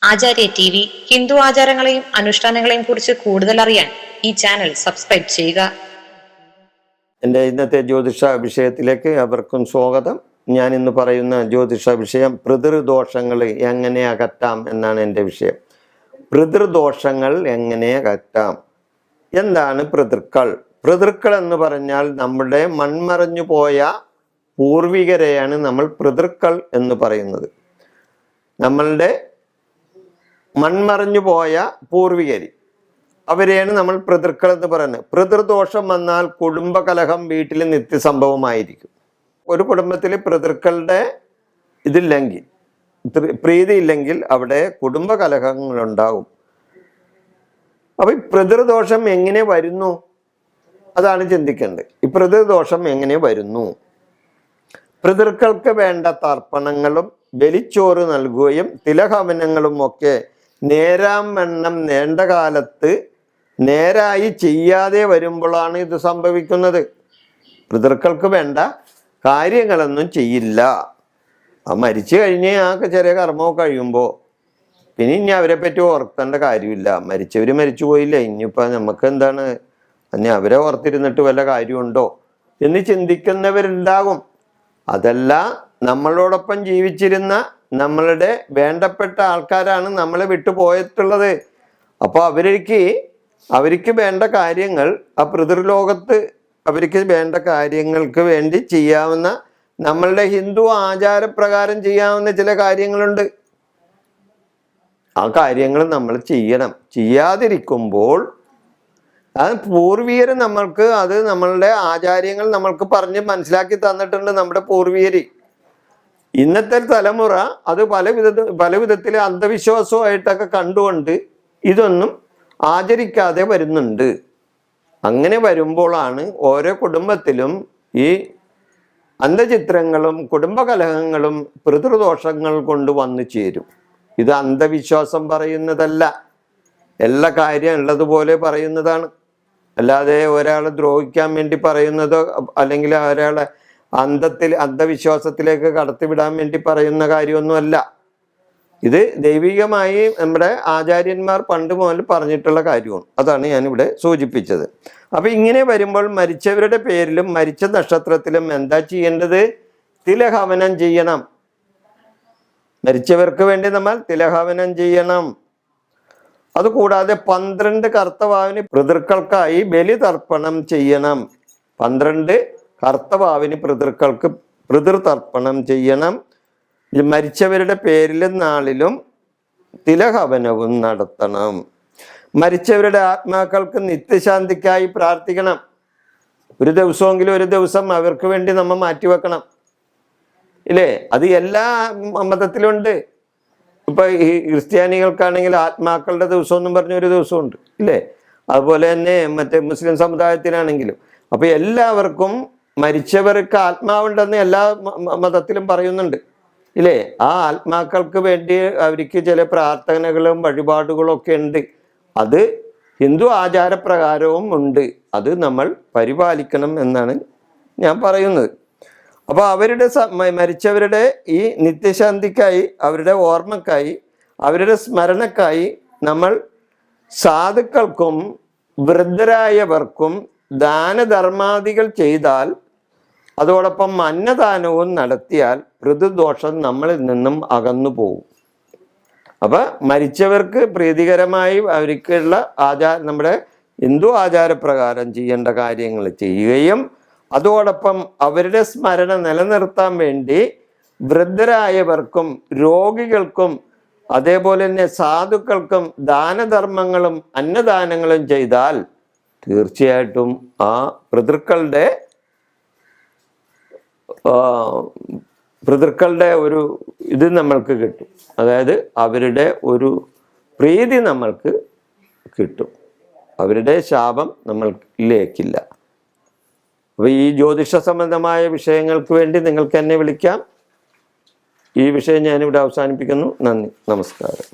ആചാര്യ TV Hindu ആചാരങ്ങളെയും അനുഷ്ഠാനങ്ങളെയും കുറിച്ച് കൂടുതൽ അറിയാൻ ഈ ചാനൽ സബ്സ്ക്രൈബ് ചെയ്യുക. എൻ്റെ ഇന്നത്തെ ജ്യോതിഷ വിഷയത്തിലേക്ക് അവർക്കും സ്വാഗതം. ഞാൻ ഇന്ന് പറയുന്ന ജ്യോതിഷ വിഷയം പിതൃദോഷങ്ങൾ എങ്ങനെ അകറ്റാം എന്നാണ് എൻ്റെ വിഷയം. പിതൃദോഷങ്ങൾ എങ്ങനെ അകറ്റാം? എന്താണ് പിതൃക്കൾ? പിതൃക്കൾ എന്ന് പറഞ്ഞാൽ നമ്മുടെ മൺമറഞ്ഞു പോയ പൂർവികരെയാണ് നമ്മൾ പിതൃക്കൾ എന്ന് പറയുന്നത്. നമ്മളുടെ മൺമറഞ്ഞു പോയ പൂർവികർ, അവരെയാണ് നമ്മൾ പിതൃക്കൾ എന്ന് പറയുന്നത്. പിതൃദോഷം വന്നാൽ കുടുംബകലഹം വീട്ടിൽ നിത്യസംഭവമായിരിക്കും. ഒരു കുടുംബത്തിൽ പിതൃക്കളുടെ ഇതില്ലെങ്കിൽ, പ്രീതി ഇല്ലെങ്കിൽ അവിടെ കുടുംബകലഹങ്ങളുണ്ടാവും. അപ്പൊ ഈ പിതൃദോഷം എങ്ങനെ വരുന്നു അതാണ് ചിന്തിക്കേണ്ടത്. ഈ പിതൃദോഷം എങ്ങനെ വരുന്നു? പിതൃക്കൾക്ക് വേണ്ട തർപ്പണങ്ങളും ബലിച്ചോറ് നൽകുകയും തിലഹവനങ്ങളും ഒക്കെ നേരാം വണ്ണം നീണ്ട കാലത്ത് നേരായി ചെയ്യാതെ വരുമ്പോഴാണ് ഇത് സംഭവിക്കുന്നത്. പിതൃക്കൾക്ക് വേണ്ട കാര്യങ്ങളൊന്നും ചെയ്യില്ല. ആ മരിച്ചു കഴിഞ്ഞ് ആ ചെറിയ കർമ്മമൊക്കെ കഴിയുമ്പോൾ പിന്നെ ഇനി അവരെ പറ്റി ഓർക്കേണ്ട കാര്യമില്ല. മരിച്ചവർ മരിച്ചു പോയില്ല, ഇനിയിപ്പോൾ നമുക്ക് എന്താണ്, ഇനി അവരെ ഓർത്തിരുന്നിട്ട് വല്ല കാര്യമുണ്ടോ എന്ന് ചിന്തിക്കുന്നവരുണ്ടാകും. അതല്ല, നമ്മളോടൊപ്പം ജീവിച്ചിരുന്ന നമ്മളുടെ വേണ്ടപ്പെട്ട ആൾക്കാരാണ് നമ്മളെ വിട്ടു പോയിട്ടുള്ളത്. അപ്പോൾ അവർക്ക് വേണ്ട കാര്യങ്ങൾ ആ പിതൃലോകത്ത് അവർക്ക് വേണ്ട കാര്യങ്ങൾക്ക് വേണ്ടി ചെയ്യാവുന്ന, നമ്മളുടെ ഹിന്ദു ആചാരപ്രകാരം ചെയ്യാവുന്ന ചില കാര്യങ്ങളുണ്ട്. ആ കാര്യങ്ങൾ നമ്മൾ ചെയ്യണം. ചെയ്യാതിരിക്കുമ്പോൾ അത് പൂർവികർ നമ്മൾക്ക്, അത് നമ്മളുടെ ആചാര്യങ്ങൾ നമ്മൾക്ക് പറഞ്ഞ് മനസ്സിലാക്കി തന്നിട്ടുണ്ട്. നമ്മുടെ പൂർവികർ, ഇന്നത്തെ തലമുറ അത് പല വിധത്തിൽ അന്ധവിശ്വാസമായിട്ടൊക്കെ കണ്ടുകൊണ്ട് ഇതൊന്നും ആചരിക്കാതെ വരുന്നുണ്ട്. അങ്ങനെ വരുമ്പോഴാണ് ഓരോ കുടുംബത്തിലും ഈ അന്ധചിത്രങ്ങളും കുടുംബകലഹങ്ങളും പിതൃദോഷങ്ങൾ കൊണ്ട് വന്നു ചേരും. ഇത് അന്ധവിശ്വാസം പറയുന്നതല്ല, എല്ലാ കാര്യം ഉള്ളതുപോലെ പറയുന്നതാണ്. അല്ലാതെ ഒരാളെ ദ്രോഹിക്കാൻ വേണ്ടി പറയുന്നതോ അല്ലെങ്കിൽ ഒരാളെ അന്ധവിശ്വാസത്തിലേക്ക് കടത്തിവിടാൻ വേണ്ടി പറയുന്ന കാര്യമൊന്നുമല്ല. ഇത് ദൈവികമായി നമ്മുടെ ആചാര്യന്മാർ പണ്ട് മുതൽ പറഞ്ഞിട്ടുള്ള കാര്യമാണ്. അതാണ് ഞാനിവിടെ സൂചിപ്പിച്ചത്. അപ്പൊ ഇങ്ങനെ വരുമ്പോൾ മരിച്ചവരുടെ പേരിലും മരിച്ച നക്ഷത്രത്തിലും എന്താ ചെയ്യേണ്ടത്? തിലഹവനം ചെയ്യണം. മരിച്ചവർക്ക് വേണ്ടി നമ്മൾ തിലഹവനം ചെയ്യണം. അതുകൂടാതെ 12 കർത്തവാവിന് പിതൃക്കൾക്കായി ബലിതർപ്പണം ചെയ്യണം. 12 കർത്തവാവിന് പിതൃക്കൾക്ക് പിതൃതർപ്പണം ചെയ്യണം. മരിച്ചവരുടെ പേരിലും നാളിലും തിലഹവനവും നടത്തണം. മരിച്ചവരുടെ ആത്മാക്കൾക്ക് നിത്യശാന്തിക്കായി പ്രാർത്ഥിക്കണം. ഒരു ദിവസം അവർക്ക് വേണ്ടി നമ്മൾ മാറ്റിവെക്കണം, ഇല്ലേ? അത് എല്ലാ മതത്തിലുണ്ട്. ഇപ്പൊ ഈ ക്രിസ്ത്യാനികൾക്കാണെങ്കിൽ ആത്മാക്കളുടെ ദിവസം എന്നും പറഞ്ഞ ഒരു ദിവസമുണ്ട്, ഇല്ലേ? അതുപോലെ തന്നെ മറ്റേ മുസ്ലിം സമുദായത്തിനാണെങ്കിലും. അപ്പൊ എല്ലാവർക്കും മരിച്ചവർക്ക് ആത്മാവുണ്ടെന്ന് എല്ലാ മതത്തിലും പറയുന്നുണ്ട്, ഇല്ലേ? ആ ആത്മാക്കൾക്ക് വേണ്ടി അവർക്ക് ചില പ്രാർത്ഥനകളും വഴിപാടുകളും ഒക്കെ ഉണ്ട്. അത് ഹിന്ദു ആചാരപ്രകാരവും ഉണ്ട്. അത് നമ്മൾ പരിപാലിക്കണം എന്നാണ് ഞാൻ പറയുന്നത്. അപ്പോൾ അവരുടെ മരിച്ചവരുടെ ഈ നിത്യശാന്തിക്കായി, അവരുടെ ഓർമ്മക്കായി, അവരുടെ സ്മരണക്കായി നമ്മൾ സാധുക്കൾക്കും വൃദ്ധരായവർക്കും ദാനധർമാദികൾ ചെയ്താൽ, അതോടൊപ്പം അന്നദാനവും നടത്തിയാൽ പിതൃദോഷം നമ്മളിൽ നിന്നും അകന്നു പോകും. അപ്പൊ മരിച്ചവർക്ക് പ്രീതികരമായി അവർക്കുള്ള നമ്മുടെ ഹിന്ദു ആചാരപ്രകാരം ചെയ്യേണ്ട കാര്യങ്ങൾ ചെയ്യുകയും അതോടൊപ്പം അവരുടെ സ്മരണ നിലനിർത്താൻ വേണ്ടി വൃദ്ധരായവർക്കും രോഗികൾക്കും അതേപോലെ തന്നെ സാധുക്കൾക്കും ദാനധർമ്മങ്ങളും അന്നദാനങ്ങളും ചെയ്താൽ തീർച്ചയായിട്ടും ആ പിതൃക്കളുടെ ഒരു ഇത് നമ്മൾക്ക് കിട്ടും. അതായത് അവരുടെ ഒരു പ്രീതി നമ്മൾക്ക് കിട്ടും. അവരുടെ ശാപം നമ്മൾക്കില്ല. അപ്പോൾ ഈ ജ്യോതിഷ സംബന്ധമായ വിഷയങ്ങൾക്ക് വേണ്ടി നിങ്ങൾക്ക് എന്നെ വിളിക്കാം. ഈ വിഷയം ഞാനിവിടെ അവസാനിപ്പിക്കുന്നു. നന്ദി, നമസ്കാരം.